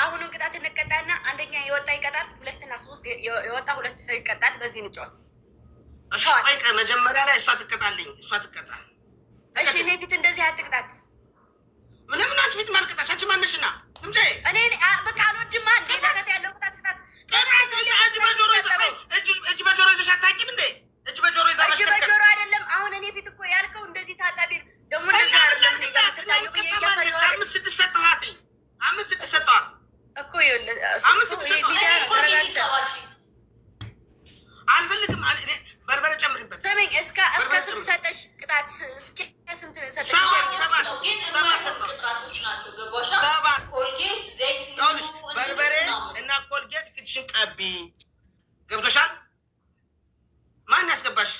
የአሁኑን ቅጣት እንቀጣና አንደኛ የወጣ ይቀጣል፣ ሁለትና ሶስት የወጣ ሁለት ሰው ይቀጣል። በዚህ እንጫወት። እሺ ቆይ መጀመሪያ ላይ እሷ ትቀጣልኝ፣ እሷ ትቀጣ። እሺ እኔ ፊት እንደዚህ አትቅጣት። ምንም አንቺ ፊት ማልቀጣች አንቺ ማንሽና እንጂ እኔ በቃ አልወድማ። እንዴ ለከት ያለው ቅጣት ቅጣት እጅ በጆሮ ይዘሽ አታውቂም እንዴ? እጅ በጆሮ ይዛ እጅ በጆሮ አይደለም። አሁን እኔ ፊት እኮ ያልከው እንደዚህ ታጣቢ ደግሞ እንደዚህ አይደለም። እኔ ጋር ተታየው በየያታየው አምስት ስድስት ሰጠኋት፣ አምስት ስድስት ሰጠኋት እኮ ይኸውልህ። እሱ ይሄ ቪዲዮ አልፈልግም። እኔ በርበሬ ጨምሪበት። ስሚኝ እስከ ስንት ሰጠሽ ቅጣት? እስከ ስንት ሰጠሽ? ሰባት ቅጣቶች ናቸው። ገባሻ? ሰባት ኮልጌት፣ ዘይት፣ በርበሬ እና ኮልጌት ፊትሽን ቀቢ። ገብቶሻል? ማን ያስገባሽ?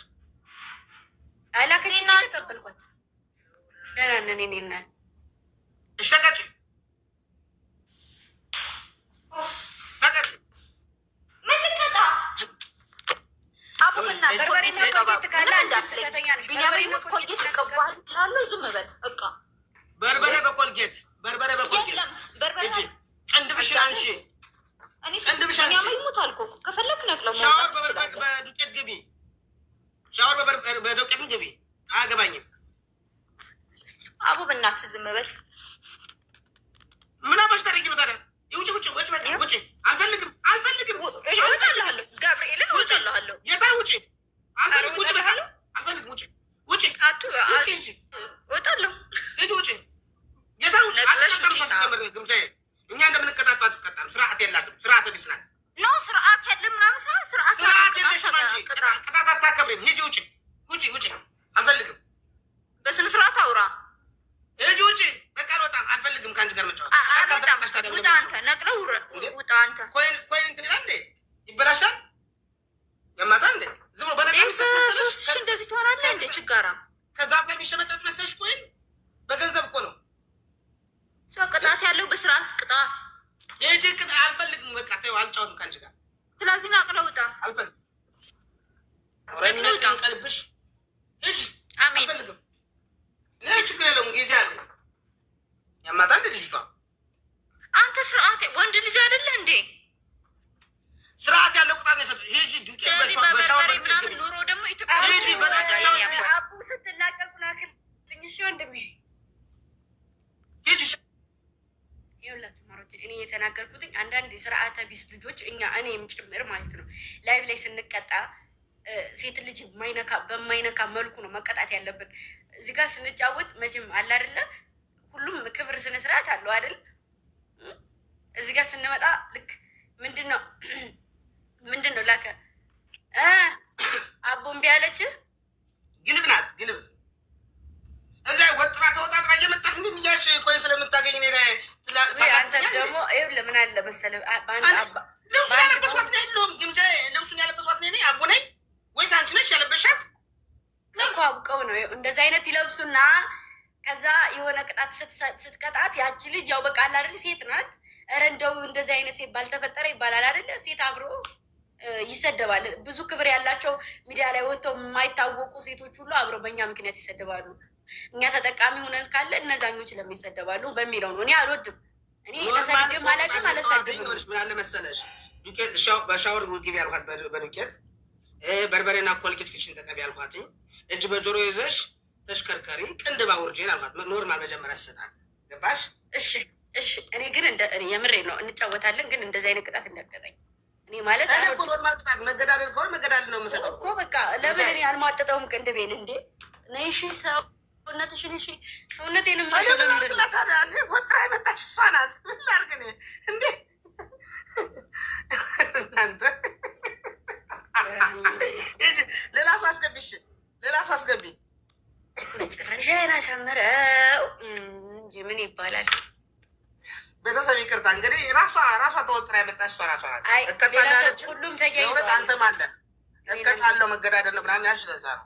አላከችና ተቀበልኳት። ደህና ነን እኔ እና እሺ ተቀጭ በርበሬ በኮልጌት በርበሬ በኮልጌት ቅንድብሽን አንሺ። ከፈለግ ነቅለው ሻወር በዱቄት ግቢ። ሻወር በዱቄትም ግቢ። አያገባኝም። አቡ በእናትህ ዝም በል። ምን አባሽ ታደርጊ ነው ታዲያ? ውጭ ውጭ ውጭ በቃ ውጭ። አልፈልግም አልፈልግም። እወጣልሃለሁ፣ ገብርኤልን እወጣልሃለሁ። የታል ውጭ? አልፈልግም ውጭ በቃ አልፈልግም ውጭ ውጭ እወጣለሁ። ሂጂ ውጭ። የታል ውጭ? ግምታዬ እኛ እንደምንቀጣጣ አትቀጣም። ስርዓት የላትም። ስርዓት ቢስ ናት። ኖ ስርዓት የለም ምናምን ስርዓት የለሽም አንቺ። ቅጣት አታከብሪም። ሂጂ ውጭ ውጭ ውጭ። አልፈልግም። በስነ ስርዓት አውራ። ሂጂ ውጭ በቃ አልወጣም። አልፈልግም ከአንቺ ጋር መጫወት። ውጣ አንተ ነቅለው ውጣ አንተ። ኮይን እንትን ይላል እንዴ? ይበላሻል። የማታ እንዴ ዝም ብሎ በነፃ ሶስት ሺህ እንደዚህ ትሆናለህ እንዴ? ችጋራ ከዛፍ ላይ የሚሸመጠጥ መሰለሽ? ኮይን በገንዘብ እኮ ነው። ሰው ቅጣት ያለው በስርዓት ቅጣ። ሂጂ ቅጣ። አልፈልግም በቃ ተይው። አልጫወትም ከአንቺ ጋር። ስለዚህ ነቅለው ውጣ። አልፈልግም። ረኝነት ቀልብሽ ሂጂ። አሜን። አልፈልግም። ችግር የለውም ጊዜ አለ። ያማታ እንደ ልጅቷ አንተ ስርዓት ወንድ ልጅ አይደለ እንዴ? ስርዓት ያለው ቅጣት ነው የሰጠው። ሂጂ ዱቄት በሻወር ምናምን ኑሮ ደግሞ ኢትዮጵያ አቡ ስትላቀቁ ላክልኝ። እሺ ወንድሜ ሂጂ። ይኸውላችሁ ማሮች፣ እኔ የተናገርኩትኝ አንዳንድ የስርዓተ ቢስ ልጆች እኔም ጭምር ማለት ነው ላይቭ ላይ ስንቀጣ ሴት ልጅ በማይነካ መልኩ ነው መቀጣት ያለብን። እዚህ ጋር ስንጫወት መቼም አለ አይደለ፣ ሁሉም ክብር ስነ ስርዓት አለው አይደል? እዚህ ጋር ስንመጣ ልክ ምንድን ነው ላከ አቦ እምቢ አለች። ግልብ ናት ግልብ። እዚያ ወጥራ ተወጣጥራ እየመጣች እንድን እያልሽ ቆይ ስለምታገኝ እኔ ላይ አንተ ደግሞ ይኸውልህ ምን አለ መሰለህ ልብሱን ያለበሷት ነው የለውም ግምጃ። ልብሱን ያለበሷት ነው አቦ ነኝ ወይስ አንቺ ነሽ ያለበሻት? እኮ አውቀው ነው እንደዚህ አይነት ይለብሱና ከዛ የሆነ ቅጣት ስትቀጣት ያቺ ልጅ ያው በቃ አለ አይደል ሴት ናት። ኧረ እንደው እንደዚህ አይነት ሴት ባልተፈጠረ ይባላል አይደለ? ሴት አብሮ ይሰደባል። ብዙ ክብር ያላቸው ሚዲያ ላይ ወጥተው የማይታወቁ ሴቶች ሁሉ አብረው በእኛ ምክንያት ይሰደባሉ። እኛ ተጠቃሚ ሆነን ካለ እነዛኞች ለምን ይሰደባሉ በሚለው ነው። እኔ አልወድም። እኔ ተሰድቤም አላውቅም አልሰድብም። ምን አለ መሰለሽ በሻወር ግቢ ያልኳት በዱቄት በርበሬና ኮልጌት ፊትሽን ተቀቢ ያልኳት። እጅ በጆሮ ይዘሽ ተሽከርከሪ ቅንድብ አውርጄን አልኳት። ኖርማል መጀመሪያ ሰጣት። ገባሽ? እሺ እሺ። እኔ ግን የምሬ ነው እንጫወታለን፣ ግን እንደዚህ አይነት ቅጣት እንዳትቀጣኝ። እኔ ማለት ኖርማል ቅጣት መገዳደል ከሆነ መገዳደል ነው የምሰጠው እኮ በቃ። ለምን እኔ አልማጠጠውም ቅንድቤን እንዴ? ነይ እሺ፣ ሰውነትሽን እሺ፣ ሰውነቴንም ወጥራ የመጣች እሷ ናት። ምን ላድርግ እኔ እንዴ? እናንተ ሌላ ሰው አስገቢ። እሺ ሌላ ሰው አስገቢ። መጨረሻዬን አሳምረው እንጂ ምን ይባላል? ቤተሰብ ይቅርታ እንግዲህ ራሷ ተወጥራ የመጣች እሷ ራሷ ናት። ሁሉም ተያይዘዋል። አንተም አለ እቀጣለሁ መገዳደል ነው ምናምን ያልሽ ለዛ ነው።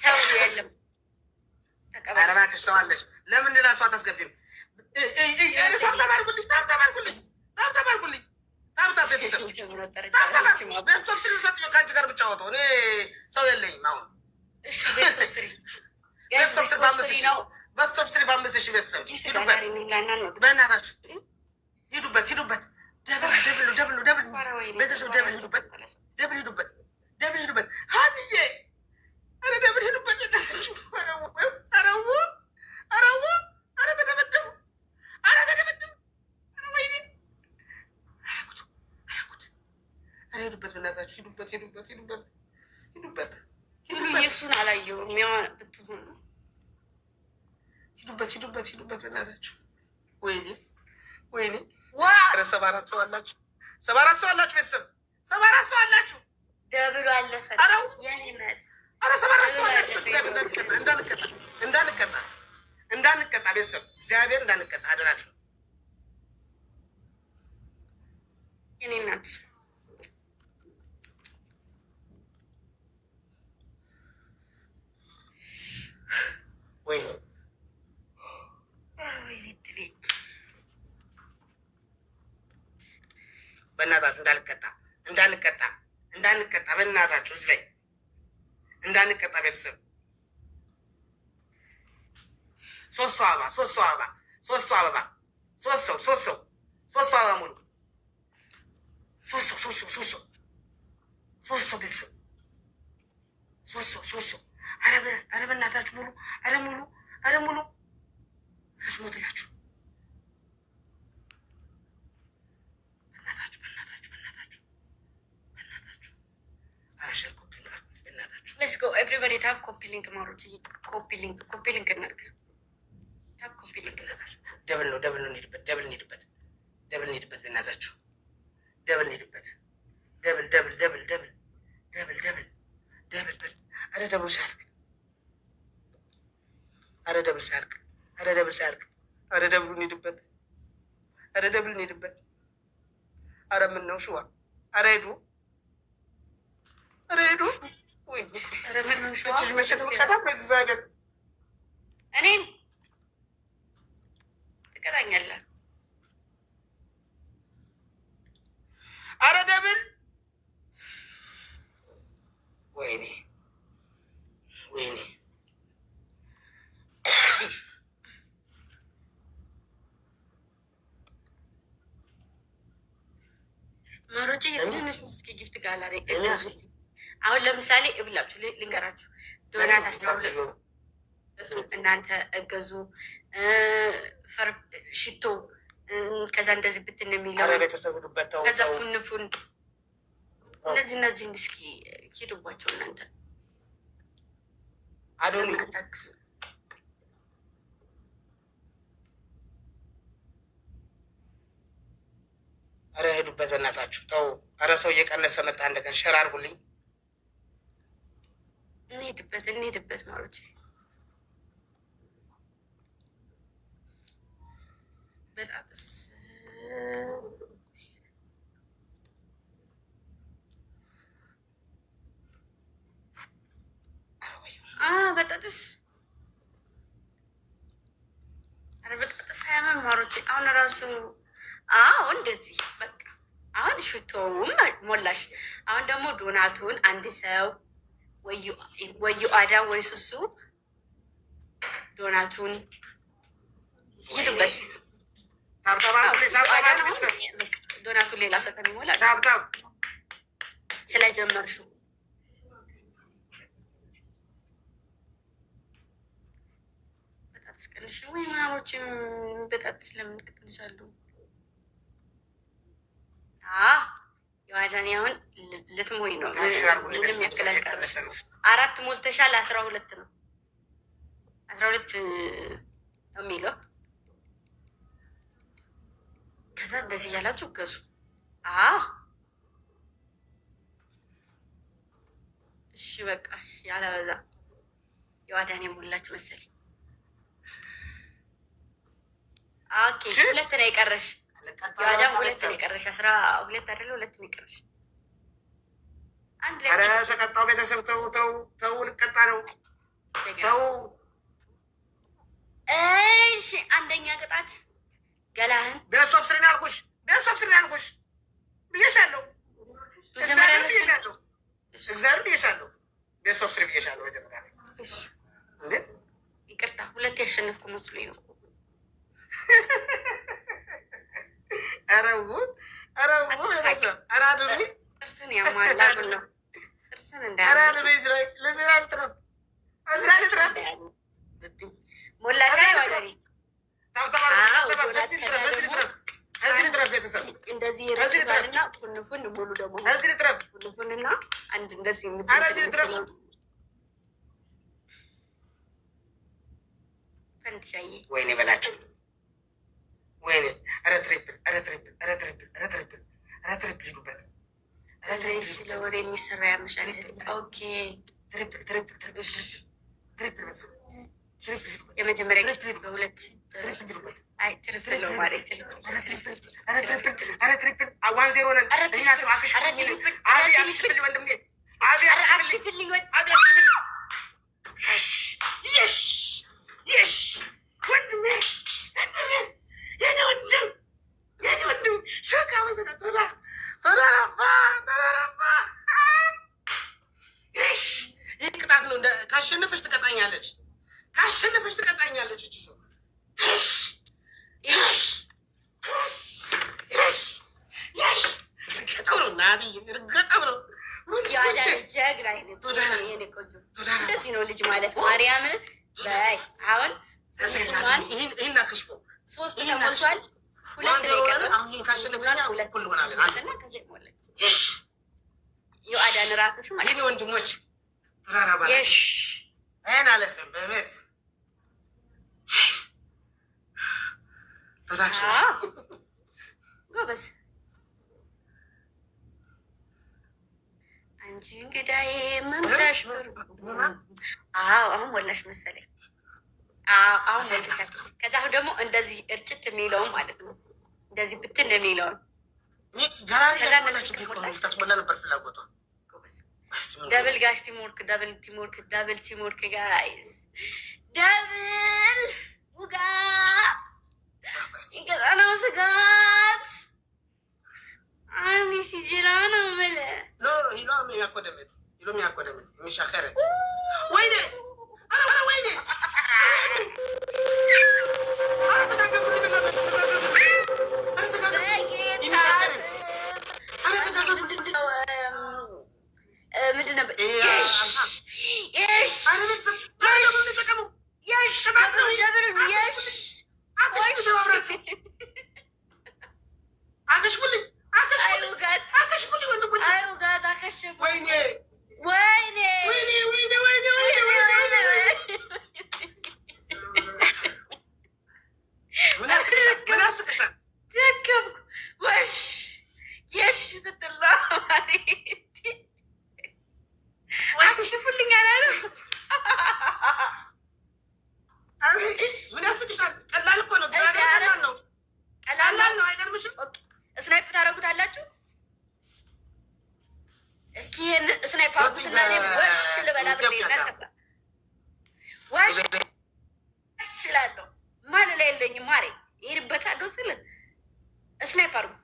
ሰው የለም። ኧረ እባክሽ ሰው አለሽ። ለምን ሌላ ሰው አታስገቢም? ታብታብ አድርጉልኝ። ቤተሰብ ቤስቶፍ ስሪ ሰጥ ከአንቺ ጋር ብቻወተው እኔ ሰው የለኝም አሁን። ቤስቶፍ ስሪ በ5 ሺህ ቤተሰብ በእናታችሁ ሂዱበት ሂዱበት። ደብል ደብል ደብል ደብል ቤተሰብ ደብል ሂዱበት፣ ደብል ሂዱበት፣ ደብል ሂዱበት። ሀንዬ አረ ደብል ሂዱበት። አረው አረው አረ ተደበደቡ፣ አረ ተደበደቡ። አረ ወይኔ አረጉት አረጉት። አረ ሂዱበት፣ በእናታችሁ ሂዱበት፣ ሂዱበት፣ ሂዱበት፣ ሂዱበት። የእሱን አላየሁም። ብትሆን ሂዱበት፣ ሂዱበት፣ ሂዱበት፣ በእናታችሁ። ወይኔ ወይኔ። ዋ 74 ሰው አላችሁ፣ 74 ሰው አላችሁ፣ ቤተሰብ 74 ሰው አላችሁ። ደብሉ አለፈ። አረው የኔነት አረ 74 ሰው አላችሁ። እግዚአብሔር እንዳንቀጣ እንዳንቀጣ እንዳንቀጣ ቤተሰብ እግዚአብሔር እንዳንቀጣ አደራችሁ። የኔነት ወይ በእናታችሁ እንዳንቀጣ እንዳንቀጣ እንዳንቀጣ በእናታችሁ እዚህ ላይ እንዳንቀጣ ቤተሰብ። ሶስት ሰው አበባ ሶስት ሰው አበባ ሶስት ሰው አበባ ሶስት ሰው ሶስት ሰው ሶስት ሰው አበባ ሙሉ ሶስት ሰው ሶስት ሰው ሶስት ሰው ሶስት ሰው ቤተሰብ ሶስት ሰው ሶስት ሰው። አረ በእናታችሁ ሙሉ፣ አረ ሙሉ፣ አረ ሙሉ አስሞትላችሁ በእናታችሁ በእናታችሁ በእናታችሁ በእናታችሁ። አረ ሸር ኮፒ ሊንክ አድርጉልኝ በእናታችሁ። ሌትስ ጎ ኤቭሪባዲ ታፕ ኮፒ ሊንክ ማሮች፣ ኮፒ ሊንክ እናድርግ። ታፕ ኮፒ ሊንክ ደብል ነው ደብል ነው። እንሂድበት ደብል እንሂድበት ደብል እንሂድበት በእናታችሁ ደብል እንሂድበት ደብል ደብል ደብል ደብል ደብል ደብል ደብል ብል። አረ ደብል ሳያልቅ፣ አረ ደብል ሳያልቅ፣ አረ ደብል ሳያልቅ፣ አረ ደብሉ እንሂድበት፣ አረ ደብል እንሂድበት። አረ ምን ነው ሽዋ፣ አረ ሄዱ፣ አረ ሄዱ። ወይ አረ ምን ነው ሽዋ እጅ መቼ ነው ቀጣ በእግዚአብሔር እኔን ትቀጣኛለህ። አረ ደብል ወይኔ ወይኔ። ማሮቼ የትንሽ እስኪ ጊፍት ጋላሪ እገዙ። አሁን ለምሳሌ እብላችሁ ልንገራችሁ፣ ዶናት አስተውሉ እናንተ እገዙ፣ ሽቶ ከዛ እንደዚህ ብትን የሚለው ከዛ ፉንፉን እነዚህን እስኪ ሂዱባቸው እናንተ አዶኒ አታግዙ። አረ ሄዱበት በእናታችሁ ተው። አረ ሰው እየቀነሰ መጣ። እንደገና ሸር አድርጉልኝ። እንሄድበት ማሮቼ በጣጥስ በጣጥስ አረ በጣጥስ ሳያመን ማሮቼ አሁን ራሱ እንደዚህ በቃ አሁን ሽቶውም ሞላሽ። አሁን ደግሞ ዶናቱን አንድ ሰው ወይ አዳም ወይ ሱሱ ዶናቱን ሂዱበት። ዶናቱን ሌላ ሰው ከሚሞላ ስለጀመርሽው በጣት ስቀንሽ ወይ ማሮችም በጣት ስለምን ቅንሻሉ? የዋዳኔ አሁን ልትሞይ ነው። ምንም ያክል አልቀረሽ። 4 ሞልተሻል። 12 ነው 12 ነው የሚለው። ከዛ እንደዚህ እያላችሁ ገዙ። እሺ በቃ ያለበዛ የዋዳኔ ሞላች መሰለኝ። ኦኬ 2 ነው የቀረሽ። የዋዳም 2 ነው የቀረሽ። 12 አይደለ? 2 ነው የቀረሽ። አንድ ኧረ ተቀጣው ቤተሰብ ተው ተው ተው፣ ልቀጣ ነው ተው። እሺ አንደኛ ቅጣት ገላህን ቤስት ኦፍ ስሪ ያልኩሽ፣ ቤስት ኦፍ ስሪ ያልኩሽ ብዬሻለሁ። እግዚአብሔር ብዬሻለሁ፣ እግዚአብሔር ብዬሻለሁ። ቤስት ኦፍ ስሪ ብዬሻለሁ። መጀመሪያ እንዴ ይቅርታ 2 ያሸነፍኩ መስሎኝ ነው። ጥርስን ያሟላ ነው። ጥርስን ሞላሻ ወደሪ እንደዚህ ረችባልና ፉንፉን ሙሉ ደግሞ ፉንፉንና አንድ እንደዚህ ፈንድሻዬ ወይኔ በላቸው ወይኔ ኧረ ትሪፕል ኧረ ትሪፕል ኧረ ትሪፕል ኧረ ትሪፕል ኧረ ትሪፕል ሂዱበት ስለ ወሬ የሚሰራ ያመሻል። ኦኬ ትሪፕል ትሪፕል ትሪፕል ትሪፕል የመጀመሪያ ጊዜ በሁለት አይ ትሪፕል ነው ማለት ኧረ ትሪፕል ዋን ዜሮ ነን እናቱ አክሽፍልኝ አቢ አክሽፍልኝ ወንድሜ አቢ አክሽፍልኝ አቢ አክሽፍልኝ የሽ የሽ ወንድሜ የኔ ወንድም ሾካ መሰለ ተራራባ የሽ ይህ ቅጣት ነው። ካሸነፈች ትቀጣኛለች። ካሸነፈች ትቀጣኛለች። እቺ ሰው እርገጠው ነው ናቢ እርገጠው ነው። ጀግና እንደዚህ ነው ልጅ ማለት ማርያምን በይ አሁን ይህን አክሽፎ ሶስት ተሞልቷል። ሁለት አሁን ካሸነፍና ሁል ሆናለን። የአዳን ራቶች ማለት ይህ ወንድሞች ተራራባ ይህን አለፍም በቤት ጎበዝ አንቺ እንግዳዬ መምጫሽ አሁን ሞላሽ መሰለኝ። አሁን ሞልሻል። ከዛ አሁን ደግሞ እንደዚህ እርጭት የሚለውን ማለት ነው። እንደዚህ ብትን የሚለውን ታስሞላ ነበር ፍላጎቷ። ደብል ጋሽ ቲሞርክ ደብል ቲሞርክ ደብል ቲሞርክ ጋይስ ደብል ውጋት ይገጣናው ስጋት አኒ ሲጅራ ነው ምለ ሂሎ የሚያቆደምት የሚሻኸረ ወይኔ ኧረ ወይኔ ምንድን ነበር ስናይፕ ታደርጉታላችሁ? እስኪ ይሄን ስናይፕ አድርጉትና ወሽ ልበላ ወሽ እችላለሁ። ማን ላይ የለኝም ማሬ ይሄድበታለሁ ስል ስናይፕ አድርጉ።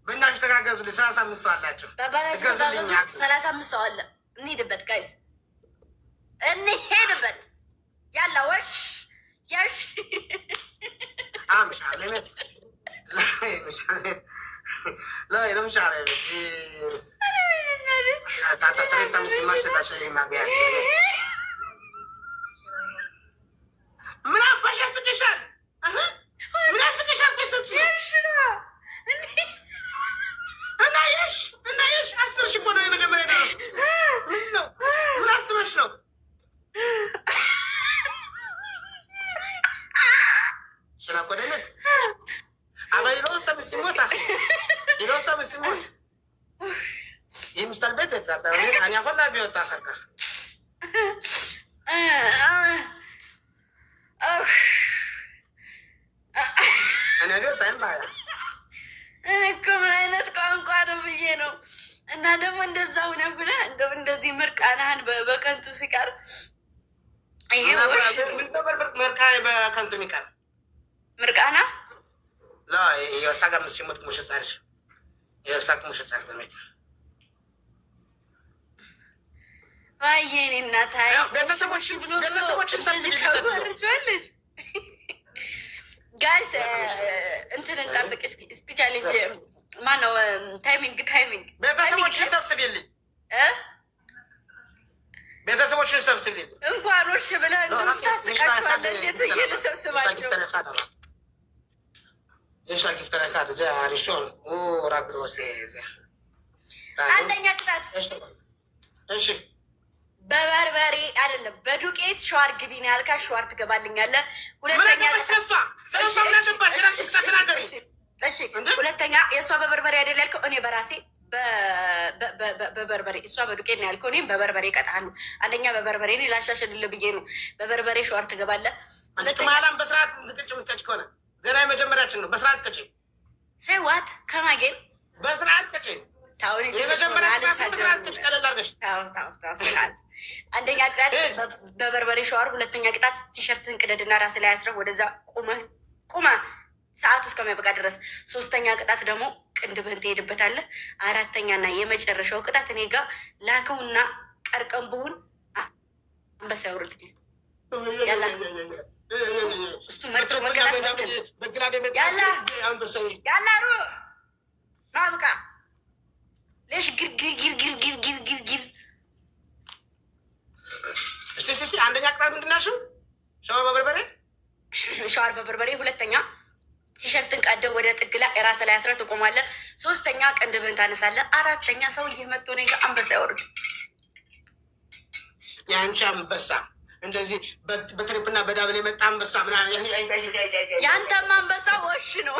በእናትሽ ተጋገዙልኝ። 35 ሰው አላቸው። 35 ሰው አለ። እንሂድበት ጋይዝ እንሄድበት። ያላ ወሽ ያሽ مش علمت مش علمت لا مش علمت تعطى طريقة مش ماشية عشان ما بيعرف من أباش أسكشان من أسكشان قصة أنا إيش أسر شكونا لما جمعنا درس منو من أسمع شنو شنو قدمت أبا يلوسا مسموت أخي يلوسا مسموت هي مش تلبتت أنا أقول لها بيوت آخر كخ أنا بيوت أين بعد እኮ ምን አይነት ቋንቋ ነው ብዬ ነው። እና ደግሞ እንደዛ ሆነ ብለህ እንደው እንደዚህ ምርቃናህን በከንቱ ሲቀር ይሄ ምርቃና በከንቱ የሚቀር ምርቃና ላ የሳጋ ምስሙት ሙሽ ጻርሽ የሳቅ ሙሽ ጻር በመት ዋየኔ እናታይ ቤተሰቦችን ሰብስቢ ጋይስ እንትን እንጠብቅ እስኪ። ስፔሻሊቲ ማነው? ታይሚንግ ቤተሰቦችን ሰብስቢልኝ፣ ቤተሰቦችን ሰብስቢልኝ። እንኳን ወሽ ብለህ ታስቃቸዋለህ። እንዴት ብዬ ልሰብስባቸው? ايش رايك في تاريخ هذا زي عريشون ورقص زي አንደኛ ቅጣት እሺ በበርበሬ አይደለም በዱቄት ሸዋር ግቢ ነው ያልካ፣ ሸዋር ትገባልኛለህ። ሁለተኛ ሁለተኛ የእሷ በበርበሬ አይደል ያልከው፣ እኔ በራሴ በበርበሬ እሷ በዱቄት ነው ያልከው፣ እኔም በበርበሬ እቀጣለሁ። አንደኛ በበርበሬ እኔ ላሻሽልልህ ብዬ ነው። በበርበሬ ሸዋር ትገባለህ። ማላም በስርዓት ትቅጭ ምትቀጭ ከሆነ ገና የመጀመሪያችን ነው። በስርዓት ቅጭ ሰዋት ከማጌን በስርዓት ቅጭ አንደኛ ቅጣት በበርበሬ ሸዋር፣ ሁለተኛ ቅጣት ቲሸርትን ቅደድና ራስ ላይ አስረህ ወደዛ ቁመ ሰዓቱ እስከሚያበቃ ድረስ። ሶስተኛ ቅጣት ደግሞ ቅንድብህን ትሄድበታለህ። አራተኛና የመጨረሻው ቅጣት እኔ ጋር ላከውና ቀርቀንብሁን አንበሳ ያውርድልኝ። ያላ እሱ መርጦ መቀጣት ያላ ሩ ማብቃ ለሽ ግርግርግርግርግርግርግር እስቲ አንደኛ ቅጣት ምንድን ናቸው? ሻወር በበርበሬ ሁለተኛ ቲሸርትን ቀደው ወደ ጥግ ላይ ራስ ላይ አስረህ ትቆማለህ። ሶስተኛ ቅንድብህን ታነሳለህ። አራተኛ ሰውዬ መጥቶ እኔ ጋር አንበሳ ያወርድ። የአንቺ አንበሳ እንደዚህ በትሪፕና በዳብል የመጣ አንበሳ ምናምን፣ የአንተማ አንበሳ ወሽ ነው።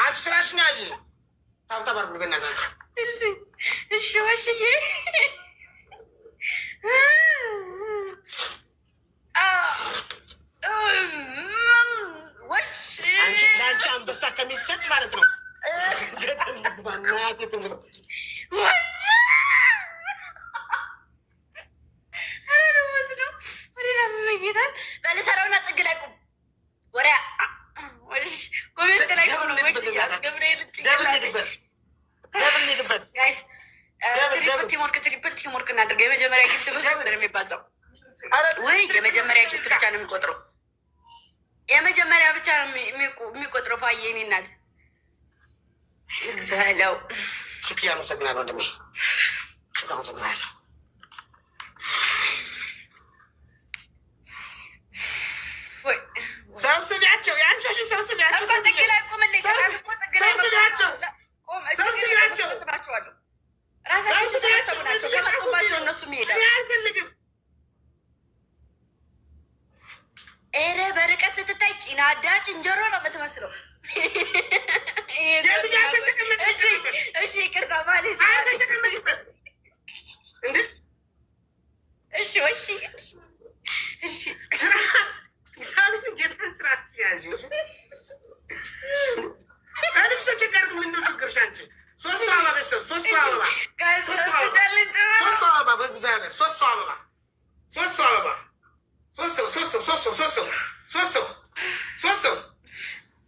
አንቺ ስራሽ ነው ያለ ታብታብ አርጉ በእናታችሁ። እሺ ወሽዬ ወሽ ለአንቺ አንበሳ ከሚሰጥ ማለት ነው። በልሰራውና ጥግ ላይ ቁም። ወሪያ ኮሜንት ላይ ትሪፕል ቲምወርክ እናድርገው። የመጀመሪያ ጊፍት ብቻ ነው የሚባለው ወይ? የመጀመሪያ ጊፍት ብቻ ነው የሚቆጥረው። የመጀመሪያ ብቻ ነው የሚቆጥረው። ፋዬ እኔ እናት ለው ሹክያ አመሰግናለሁ ወንድሜ፣ አመሰግናለሁ። ሰብስቢያቸው፣ የአንቺ ሰብስቢያቸው፣ ጥግ ላይ ቁምልኝ። ሰብስቢያቸው፣ ሰብስባቸዋለሁ። ራሳቸው ተሰበሰቡ ናቸው። ከመጡባቸው እነሱም ይሄዳል። አልፈልግም። ኧረ በርቀት ስትታይ ጭናዳ ጭንጀሮ ነው የምትመስለው። እሺ ይቅርታ ማለት እሺ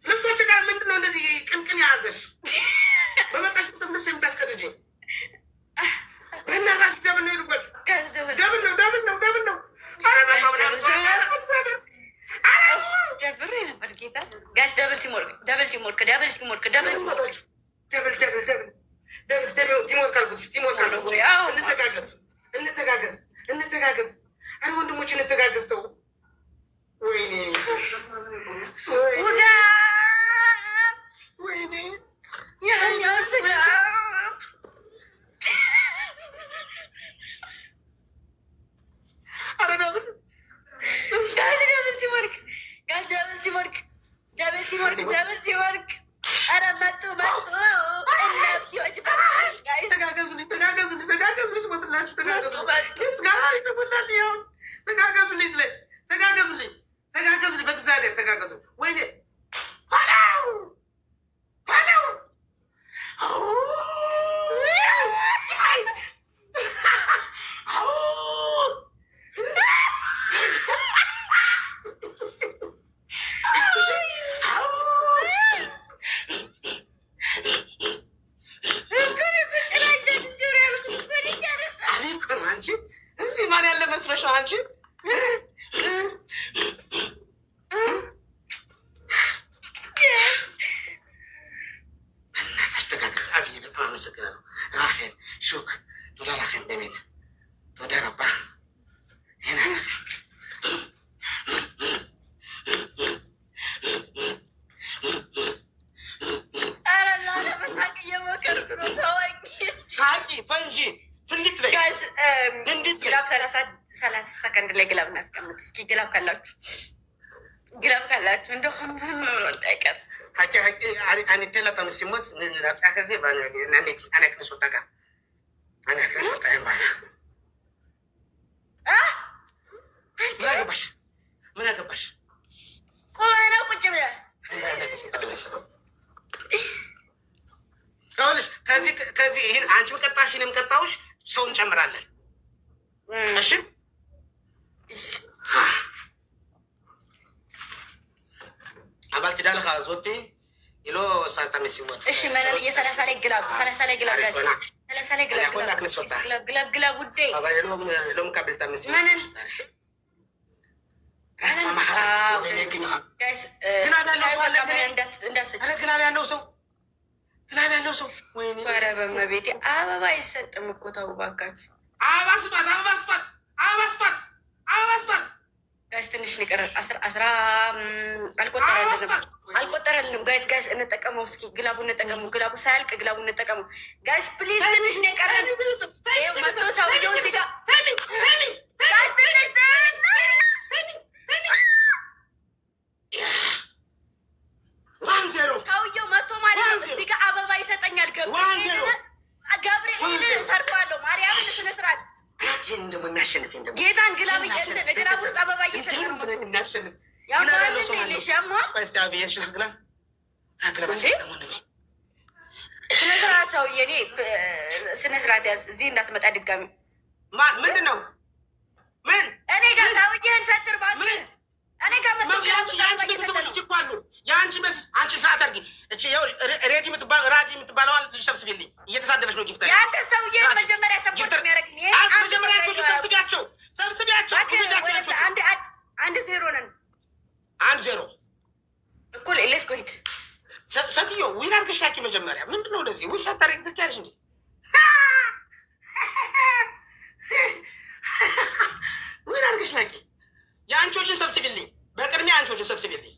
ልብሶች ጋር ምንድን ነው እንደዚህ ቅንቅን የያዘሽ? በመጣሽ ቁጥር ልብስ የምታስቀድጅኝ በእናትሽ ደብል ነው የሄዱበት። ደብል ነው። ደብሬ ነበር ጌታ። ጋይስ ደብል ቲምወርክ አልኩት። እንተጋገዝ። አረ ወንድሞች እንተጋገዝ። ተው ወይኔ ያኛው ስጋ አረ ደብል ቲምወርክ አረ መጡ እናሲዎች ተጋገዙልኝ። ስሞትላችሁ ተጋገዙልኝ። በእግዚአብሔር ተጋገዙ። ወይኔ ማን ያለ መስሎሽ ነው አንቺ? ሰላሳ ሰከንድ ላይ ግላብ እናስቀምጥ እስኪ። ግላብ ካላችሁ እንደው ምን ብሎ እንዳይቀር ani tela tamsimot nataka ze bana nani ana kinasotaka ana kinasotaka bana ምን አገባሽ ቆና ቁጭ ብለህ ይኸውልሽ ከዚህ ይሄን አንቺ ቀጣሽ እኔም ቀጣውሽ ሰው እንጨምራለን እሺ አባል ትዳልኻ ዞቲ ኢሎ ሳታ መስሞት እሺ ማለት የሰላሳ ላይ ግላብ ግላብ ውዴ አባል ሎም ካብልታ መስሞት ግላብ ያለው ሰው ኧረ በመቤቴ አበባ አይሰጥም እኮ ተው እባካችሁ። አበባ ስጧት ጋይስ ትንሽ ነው የቀረን። አልቆጠረልንም ጋይስ እንጠቀመው እስኪ። ግላቡ እንጠቀመው። ግላቡ ሳያልቅ ግላቡ እንጠቀመው ጋይስ ፕሊዝ። ትንሽ ነው የቀረን። መቶ ሰውየው እዚህ ጋር ሰውየው መቶ ማለት ነው። እዚህ ጋር አበባ ይሰጠኛል። ገብርኤል ሰርቷለሁ። ማርያምን ስነ ስርዓት ጌታን ግላብ ውስጥ አበባ እየሰጠ ነው። ስነ ስርዓት ሰውዬ፣ እኔ ስነ ስርዓት ያዝ። እዚህ እንዳትመጣ ድጋሚ። ምንድን ነው እኔ ጋር ሰውዬህን ሰትር እባክህ። እኔ ጋር መቶ የአንቺ መስ አንቺ ስርዓት አድርጊ። ራዲ የምትባለዋን ልጅ ሰብስቢልኝ። እየተሳደበች ነው ጊፍታ። የአንተ ሰውዬህን መጀመሪያ ሰፖርት የሚያደርግኝ ሰብስቢያቸው። 1-0 ነን። 1-0 እኩል ሌስ ኮሂድ ሰትዮ ዊን አድርገሽ ሻኪ መጀመሪያ ምንድን ነው እንደዚህ ዊን ሳታደርጊ ትቻለሽ እንጂ ዊን አድርገሽ ሻኪ። የአንቾችን ሰብስቢልኝ፣ በቅድሚያ አንቾችን ሰብስቢልኝ።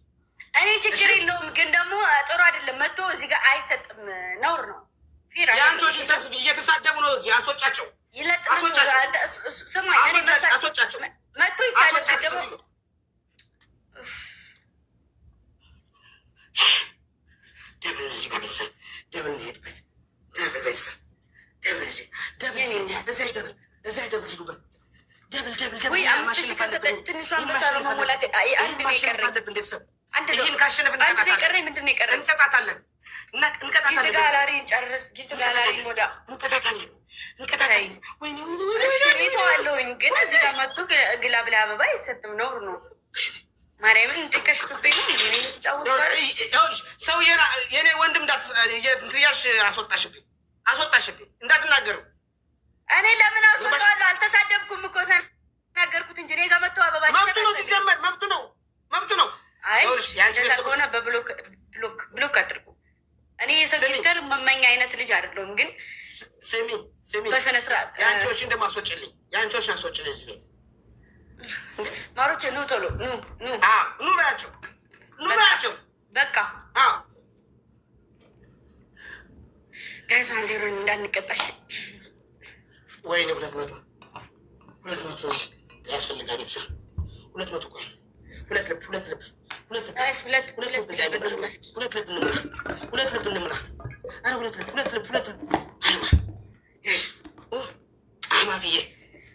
እኔ ችግር የለውም ግን ደግሞ ጥሩ አይደለም። መቶ እዚህ ጋር አይሰጥም፣ ነውር ነው። የአንቾችን ሰብስቢ። እየተሳደቡ ነው እዚህ። አስወጫቸው፣ አስወጫቸው። መቶ ይሳደብ ደግሞ ደብል እዚህ ጋር ቤተሰብ ደብል እንሄድበት። ደብል ቤተሰብ ደብል እዛ ደብል ሂዱበት። ደብል ይህን ካሸነፍ እንቀጣታለን። ተዋለሁኝ ግን እዚህ ጋር መጡ ግላብ ላይ አበባ አይሰጥም፣ ነውር ነው። ማርያምን እንዲከሽቱብኝ ነው ሰው የኔ ወንድም እንትያሽ አስወጣሽብኝ እንዳትናገሩ። እኔ ለምን አስወጣዋለሁ? አልተሳደብኩም እኮ ተናገርኩት እንጂ እኔ ጋር መጥቶ አበባ መብቱ ነው። ሲጀመር መብቱ ነው። አይ እንደዛ ከሆነ ብሎክ አድርጉ። እኔ የሰው ጊፍተር መመኛ አይነት ልጅ አይደለሁም። ግን ስሚ በስነ ስርዓት የአንቺዎችን ደግሞ አስወጭልኝ። የአንቺዎችን አስወጭልኝ እዚህ ቤት ማሮቼ ኑ ቶሎ ኑ በያቸው በቃ ጋይስ 1-0 እንዳንቀጣሽ። ወይኔ 200 ያስፈልጋል ቤተሰብ 200 ቆይ ሁለት ልብ እንምላ። ኧረ ሁለት ልብ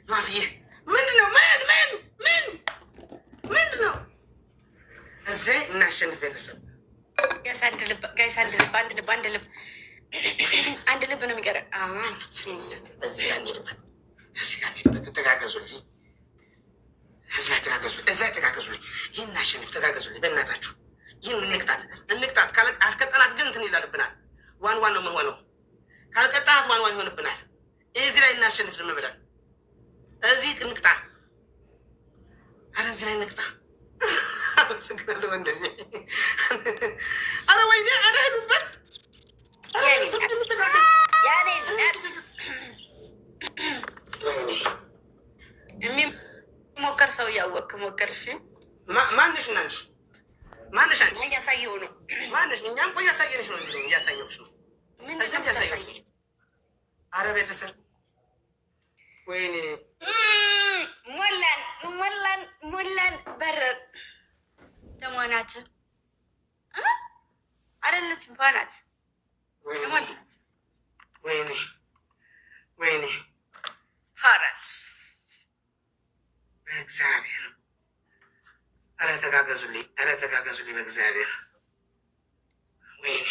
ማፍዬ ምንድን ነው? ምንድን ነው? እዚህ እናሸንፍ ቤተሰብ። አንድ ልብ ነው የሚቀረን። እዚህ ጋር እንሄድበት። ተጋገዙልኝ። እዚህ ላይ ተጋገዙልኝ። ይህን እናሸንፍ። ተጋገዙልኝ በእናታችሁ። ይህን እንቅጣት። ካልቀጠናት ግን እንትን ይላልብናል። ዋን ነው የምንሆነው። ካልቀጠናት ዋን ይሆንብናል። እዚህ ላይ እናሸንፍ። ዝም ብለን እዚህ እንቅጣ። ኧረ እዚህ ላይ እንቅጣ። አመሰግናለሁ ወንድሜ። ኧረ ወይኔ! ኧረ ሄዱበት። የሚሞከር ሰው እያወቅህ ሞከር። እሺ ማንሽ ናንቺ? ማንሽ አንቺ? እያሳየሁ ነው። ማንሽ? እኛም እኮ እያሳየንሽ ነው። እዚህ እያሳየሁሽ ነው። እዚህም እያሳየሁሽ ነው። ኧረ ቤተሰብ ወይኔ ሞላን በረር ደሞናት አይደለችም ፋናት ወይኔ ፋናት በእግዚአብሔር ኧረ ተጋገዙልኝ በእግዚአብሔር ወይኔ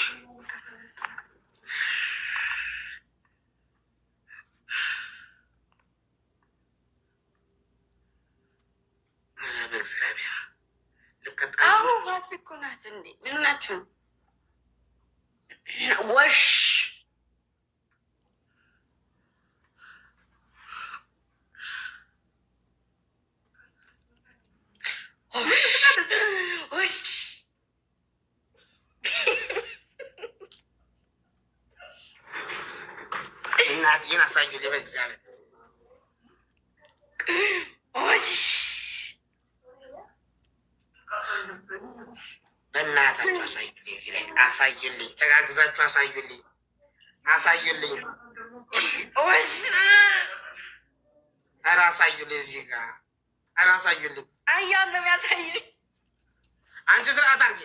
በእግዚአብሔር ልቀጣ እኮ ናት እንዴ ምን ናችሁ ወሽ እናትዬን አሳዩልኝ በእግዚአብሔር በእናታችሁ አሳዩልኝ እዚህ ላይ አሳዩልኝ ተጋግዛችሁ አሳዩልኝ ኧረ አሳዩልኝ እዚህ ጋር ኧረ አሳዩልኝ አያን ነው የሚያሳዩኝ አንቺ ስርዓት አድርጊ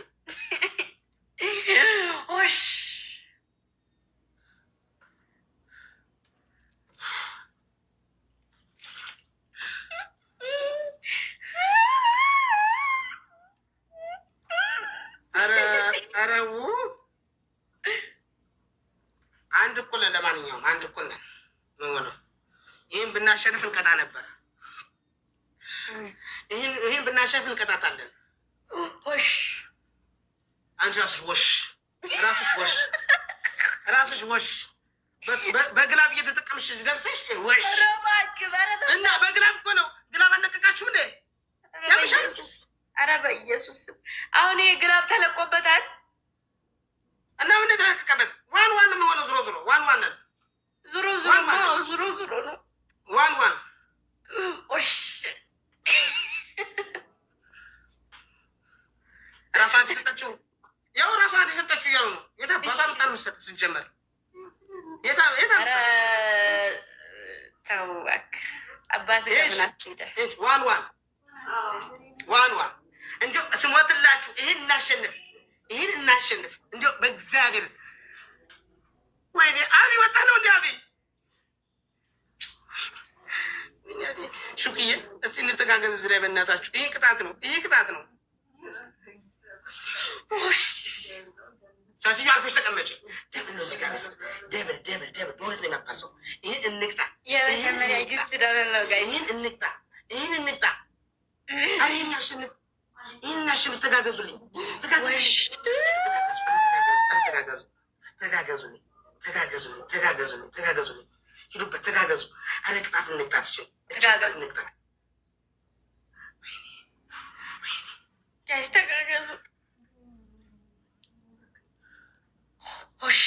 አንድ እኩል ነን። ለማንኛውም አንድ እኩል ነን። ሆነው ይህን ብናሸንፍ እንቀጣ ነበር። ይህን ብናሸንፍ እንቀጣታለን። ወሽ አንቺ ራስሽ ወሽ በግላብ እየተጠቀምሽ ደርሰሽ ወሽ እና በግላብ እኮ ነው። ግላብ አለቀቃችሁ እንዴ? ኧረ በኢየሱስ አሁን ይሄ ግላብ ተለቆበታል እና ምን ተለቀቀበት? ዋን ነው የሚሆነው። ዞሮ ዋን ነን። ዞሮ ነው ዋን ኦሽ ራሷን የሰጠችው ያው ራሷን የሰጠችው እያሉ ነው። የታባታ በጣም መስጠት ስጀመር ተው እባክህ አባት ለምናችሁ ሄደ ዋን እንዲያው ስሞትላችሁ ይህን እናሸንፍ እንዲያው በእግዚአብሔር ወይኔ አብይ ወጣ ነው እንዲ አብይ ሹክዬ እስቲ እንተጋገዝ እዚህ ላይ በእናታችሁ ይህ ቅጣት ነው ሳትዩ አልፈሽ ተቀመጭ ደብል ነው እዚህ ጋር ደብል በሁለት ነው የሚያባሰው ይህን እንቅጣ የመጀመሪያ ግፍት ደብል ነው ጋር ይህን እንቅጣ አረ ይህን እናሸንፍ ተጋገዙልኝ ተጋገዙልኝ ሂዱበት ተጋገዙ አረ ቅጣት እንቅጣት ይችል እንቅጣ ተጋገዙ ሆሽ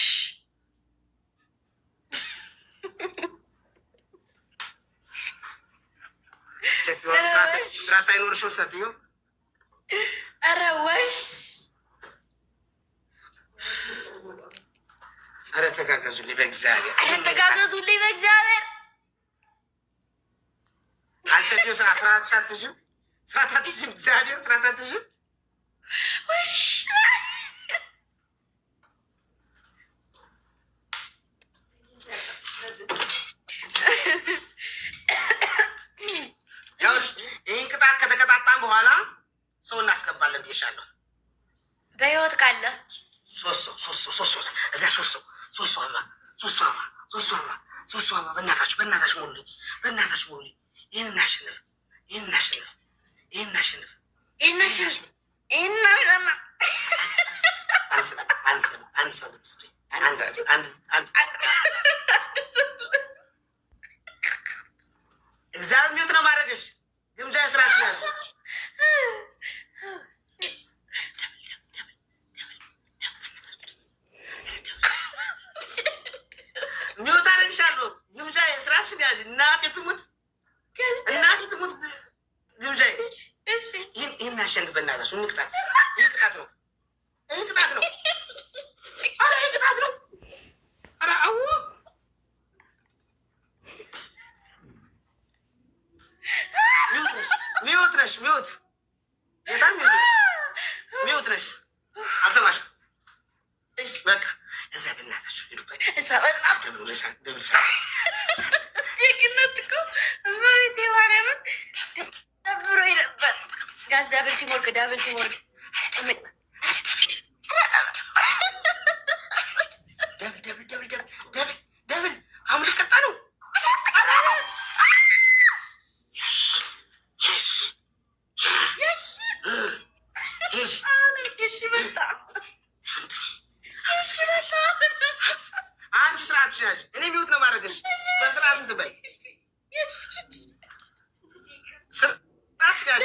ሴትዮ ስርዓት አይኖርሽም ሴትዮ ኧረ ወሽ ኧረ ተጋገዙልኝ በእግዚአብሔር አንቺ ሴትዮ ስርዓት አትይዥም እግዚአብሔር ስርዓት አትይዥም ወሽ ይህን ቅጣት ከተቀጣጣን በኋላ ሰው እናስገባለን ብዬሻለሁ። በህይወት ካለ ሶስት ሰው እዚያ ሶስት ሰው በእናታችሁ ሙሉልኝ ይህን እናሸንፍ እግዚአብሔር ሚወት ነው ማድረግሽ ግምጃ ስራ ይችላል ሚወት አደረግሻለሁ ግምጃ ስራ ይችላል እናቴ ትሙት ግምጃ ይህን እናሸንፍ በእናታችሁ እንቅጣት ይህ ቅጣት ነው ኧረ ይህ ቅጣት ነው ኧረ አዛውንት ነሽ። አልሰማሽም። በቃ እዛ በእናታችሁ ሄዱበት። ደብል ሳ የግነት እኮ እመቤቴ ማርያምን ተብሮ ነበር። ጋዝ ዳብል ቲምወርክ ዳብል ቲምወርክ ደብል አሁን ሊቀጣ ነው። አንቺ ስርዓት ያዥ። እኔ ሚውት ነው ማድረግልሽ። በስርዓት እንትበይ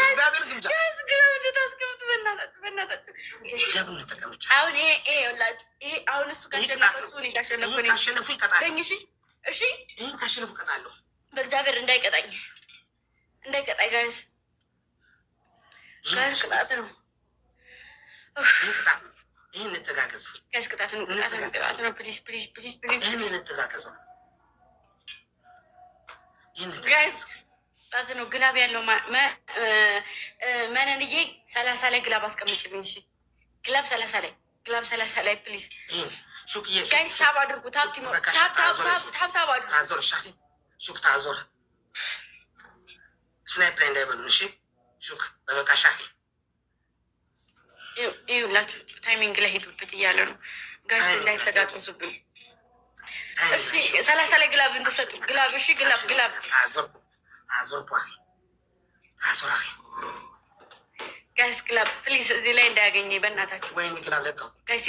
እግዚአብሔር ግምጃ አሁን እሱ ካሸነፉ ይቀጣል። እሺ ይህን ካሸነፉ እቀጣለሁ። በእግዚአብሔር እንዳይቀጣኝ ጋይዝ ቅጣት ነው። ይህን እንተጋገዝ። ጋይዝ ቅጣት ነው። ፕሊዝ ፕሊዝ ፕሊዝ ይህን እንተጋገዘው። ጋይዝ ቅጣት ነው። ግላብ ያለው መነንዬ 30 ላይ ግላብ አስቀምጭልኝ። እሺ ግላብ 30 ላይ ፕሊዝ ጋይዝ ታብ አድርጉ። ታብ አድርጉ። ሹክ ታዞር ስናይፕ ላይ እንዳይበሉን። እሺ ሹክ በበቃ ሻፊ ይኸውላችሁ ታይሚንግ ላይ ሄዱበት እያለ ነው ጋይዝ እንዳይተጋቀዙብን። እሺ 30 ላይ ግላብ እንድሰጡ ግላብ። እሺ ግላብ አዞር ጋይስ ግላብ ፕሊዝ እዚህ ላይ እንዳያገኘ በእናታችሁ። ወይኔ ግላብ ለቀው ጋይስ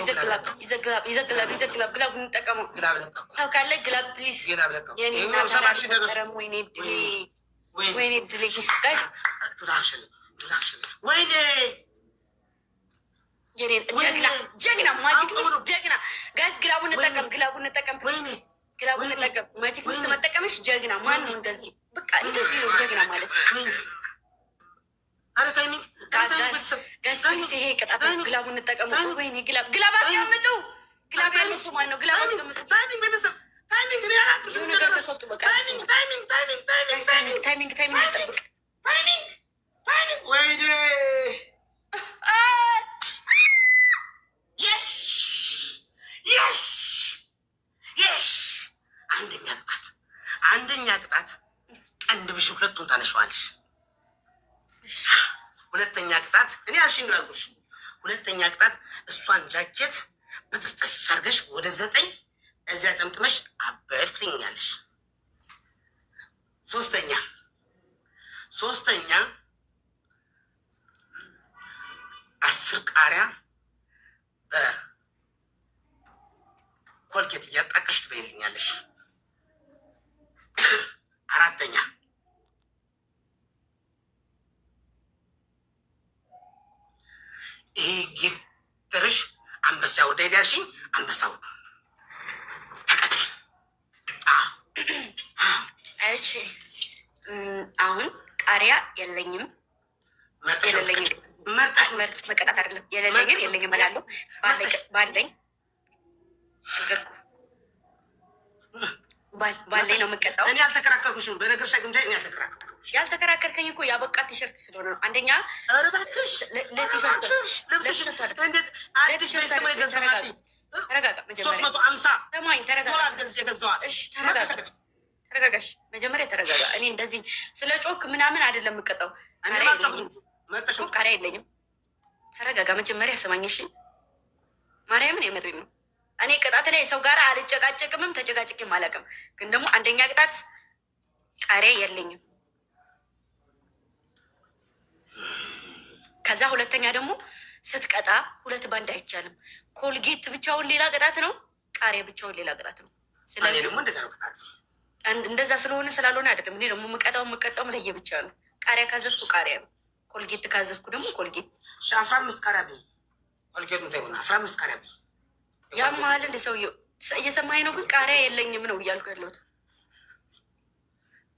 ይዘግላብ ግላብ እንጠቀመው። ታውቃለ ግላብ ፕሊዝ። ወይኔ ድሌ ጋይስ ጀግና ማጂክ ጀግና ጋይስ ግላቡን እንጠቀም ፕሊዝ። ግላቡን እንጠቀም። ማጂክ ሚስት መጠቀምሽ ጀግና። ማን ነው እንደዚህ? በቃ እንደዚህ ነው ጀግና ማለት። ጋይስ ይሄ ቅጣት ነው። ግላቡን እንጠቀሙ። ወይኔ ግላብ አስቀምጡ። ግላብ ያለው ሰው ማን ነው? ግላብ አስቀምጡ። ብዙ ነገር ተሰጡ። በቃ ታይሚንግ ጠብቅ። ወይኔ አንደኛ ቅጣት ቀንድብሽ ሁለቱን ታነሸዋለሽ። ሁለተኛ ቅጣት እኔ አልሽኝ ነው ያልኩሽ። ሁለተኛ ቅጣት እሷን ጃኬት በጥስጥስ ሰርገሽ ወደ 9 እዚያ ጠምጥመሽ አበድ ትኛለሽ። ሶስተኛ 10 ቃሪያ በኮልጌት እያጣቀሽ ትበይልኛለሽ። አራተኛ ይሄ ጊፍትርሽ አንበሳ ወደ ሄዳሽኝ አንበሳው ተቀጭ። እሺ አሁን ቃሪያ የለኝም። መርጠሽ መቀጣት አይደለም። የለኝም እላለሁ። ባለኝ ነገርኩ ባለኝ ነው የምቀጣው። እኔ አልተከራከርኩሽም። በነገርሽ ግምጃ እኔ አልተከራከርኩሽም። ያልተከራከርከኝ እኮ ያበቃ ቲሸርት ስለሆነ ነው። አንደኛ ተረጋጋሽ። መጀመሪያ ተረጋጋ። እኔ እንደዚህ ስለ ጮክ ምናምን አይደለም የምቀጣው። ቃሪያ የለኝም። ተረጋጋ። መጀመሪያ ሰማኝሽ። ማርያምን የምሬን ነው። እኔ ቅጣት ላይ ሰው ጋር አልጨቃጨቅምም፣ ተጨቃጭቅም አላውቅም። ግን ደግሞ አንደኛ ቅጣት ቃሪያ የለኝም። ከዛ ሁለተኛ ደግሞ ስትቀጣ 2 ባንድ አይቻልም። ኮልጌት ብቻውን ሌላ ቅጣት ነው፣ ቃሪያ ብቻውን ሌላ ቅጣት ነው። ስለዚህ ደግሞ እንደዛ ስለሆነ ስላልሆነ አይደለም። እኔ ደግሞ የምቀጣው ለየ ብቻ ነው። ቃሪያ ካዘዝኩ ቃሪያ ነው፣ ኮልጌት ካዘዝኩ ደግሞ ኮልጌት። 15 ቃሪያ ብይ፣ ኮልጌት ምታይሆነ 15 ቃሪያ ብይ። ያም መሀል እንደ ሰውዬው እየሰማኝ ነው፣ ግን ቃሪያ የለኝም ነው እያልኩ ያለሁት።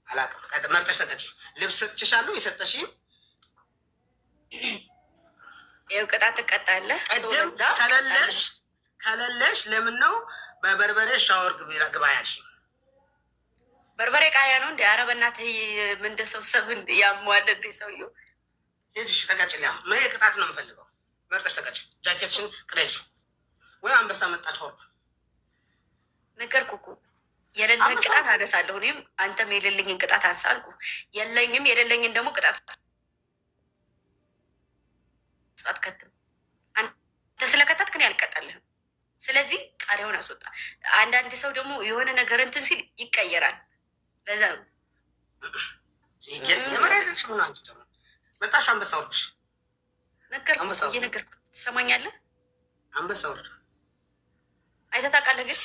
አላውቅም። መርጠሽ ተቀጭ። ልብስ ሰጥቼሻለሁ፣ የሰጠሽኝ ይኸው ቅጣት ትቀጣለህ። ከሌለሽ ለምን ነው በበርበሬ ሻወር ግባ ያልሽኝ? በርበሬ ቃሪያ ነው እንደ ኧረ በእናትህ ምን ሰብሰብ ያሟል እንደ ሰውዬው። ሄድሽ ተቀጭልያ። ምን ቅጣት ነው የምፈልገው? መርጠሽ ተቀጭ። ጃኬትሽን ቅደጅ ወይ አንበሳ መጣች ወርቅ ነገርኩህ እኮ የሌለህን ቅጣት አነሳለሁ። እኔም አንተም የሌለኝን ቅጣት አንሳ አልኩ። የለኝም የሌለኝን ደግሞ ቅጣት አትከትም። አንተ ስለከተትክ እኔ አልቀጣልህም። ስለዚህ ቃሪያውን አስወጣ። አንዳንድ ሰው ደግሞ የሆነ ነገር እንትን ሲል ይቀየራል። ለዛ ነው መጣሽ። አንበሳ ወርቅሽ ነገርኩህ፣ እየነገርኩህ ትሰማኛለህ? አንበሳ ወርቅ አይተህ ታውቃለህ? ግን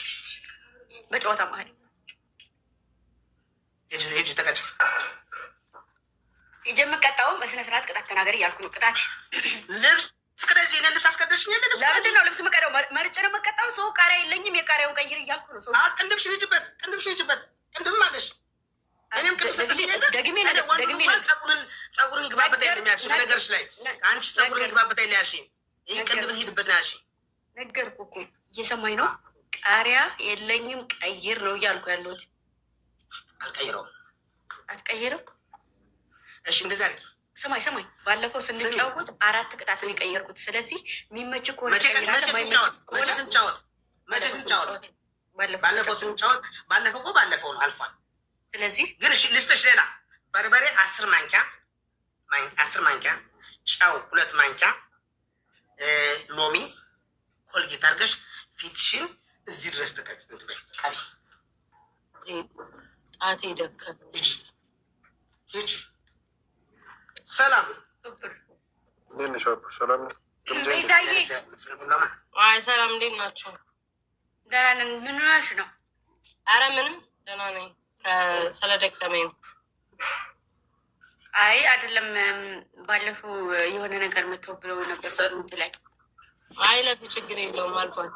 በጨዋታ መሀል ሂጂ ተቀጭ። ሂጂ የምቀጣውም በስነ ስርዓት ቅጣት ተናገር እያልኩ ነው። ቅጣት ልብስ ቅደጅ። እኔ ልብስ አስቀደሽኝ። ለምንድን ነው ልብስ የምቀዳው? መርጬ ነው የምቀጣው። ሰው ቃሪያ የለኝም የቃሪያውን ቀይር እያልኩ ነው። ሰው ቅንድብሽን ሂጂበት፣ ቅንድብሽን ሂጂበት። ቅንድብም አለሽ። እኔም ደግሜ ፀጉርን ግባበት የሚያልሽ በነገርሽ ላይ አንቺ ፀጉርን ግባበት ሊያልሽ ይህ ቅንድብን ሂድበት ነው ያልሽ። ነገርኩህ እኮ እየሰማኝ ነው። ቃሪያ የለኝም ቀይር ነው እያልኩ ያለሁት። አልቀይረውም። አትቀይርም? እሺ እንደዚህ አድርጊ። ሰማኝ ባለፈው ስንጫወት 4 ቅጣት ነው የቀየርኩት። ስለዚህ የሚመች ከሆነ መቼ ስንጫወት ባለፈው ነው አልፏል። ስለዚህ ግን እሺ ልስጥሽ ሌላ በርበሬ 10 ማንኪያ 10 ማንኪያ ጨው 2 ማንኪያ ሎሚ ኮልጌት አድርገሽ ፊትሽን እዚህ ድረስ ተቀጭ። እንትበይ ቀቢ ጣቴ ደከም። ሂጂ። ሰላም ሰላም። አይ ሰላም፣ እንዴት ናቸው? ደህና ነን። ምን ሆነሽ ነው? አረ ምንም ደህና ነኝ። ስለደከመኝ። አይ አይደለም፣ ባለፈው የሆነ ነገር መተው ብለው ነበር ሰምት ላይ። አይ ለፊ ችግር የለውም አልፏል።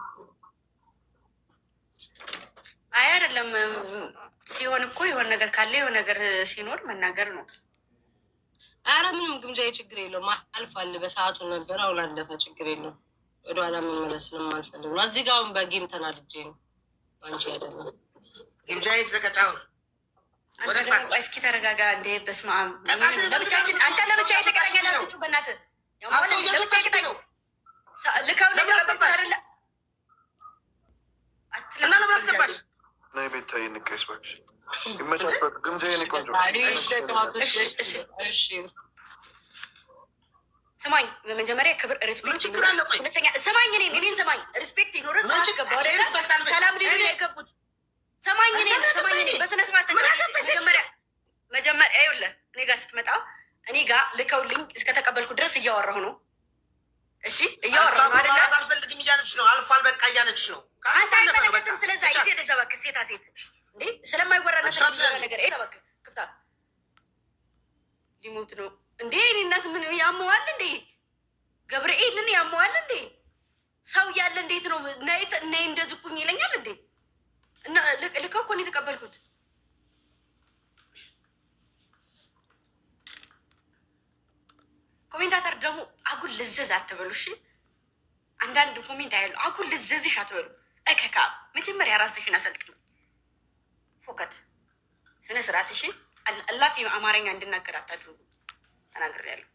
አይ አይደለም፣ ሲሆን እኮ የሆነ ነገር ካለ የሆነ ነገር ሲኖር መናገር ነው። አረ ምንም ግምጃ ችግር የለውም አልፏል። በሰዓቱ ነበር፣ አሁን አለፈ። ችግር የለውም። ወደኋላ መመለስ ስለማልፈልግ ነው። እዚህ ጋር አሁን በጌም ተናድጄ ነው። አንቺ አይደለም ግምጃ ተቀጫውን እስኪ ተረጋጋ። እንደ በስመ አብ ለብቻችን አንተ ለብቻ የተቀጠኛ ላትጩ በእናትህ ልካው አይደለ አስገባሽ ናይ ቤታዬ ንቀስ እባክሽ። ይመቻት። ግምጃ የኔ ቆንጆ ስማኝ፣ በመጀመሪያ ክብር ሬስፔክት፣ ሁለተኛ ስማኝ፣ እኔን ስማኝ፣ ሬስፔክት ይኖረ ሰው አስገባ። ሰላም ሊሉ የገቡት ሰማኝ፣ እኔ በስነ ስርዓት መጀመሪያ ይኸውልህ፣ እኔ ጋር ስትመጣ እኔ ጋር ልከውልኝ እስከተቀበልኩ ድረስ እያወራሁ ነው። እሺ እያወራሁ ነው አይደለ? አልፈልግም እያለች ነው። አልፏል በቃ እያለች ነው። አንተ አይመለከትም። ስለዛ ይሄ ተዘባክ ሴታ ሴት እንዴ ስለማይወራ ነገር ተዘባክ ክፍታ ሊሞት ነው እንዴ? እኔ እናት ምን ያመዋል እንዴ? ገብርኤልን ያመዋል እንዴ? ሰው ያለ እንዴት ነው ነይ እንደዚህ ኩኝ ይለኛል እንዴ? እና ልከው እኮ ነው የተቀበልኩት። ኮሜንታተር ደግሞ አጉል ልዘዝ አትበሉ እሺ። አንዳንድ ኮሜንት ያለው አጉል ልዘዝሽ አትበሉ። እከካ መጀመሪያ ራስሽን አሰልጥኝ። ፎከት ስነ ስርዓት እሺ። እላፊ አማርኛ እንድናገር አታድርጉ። ተናግሬያለሁ።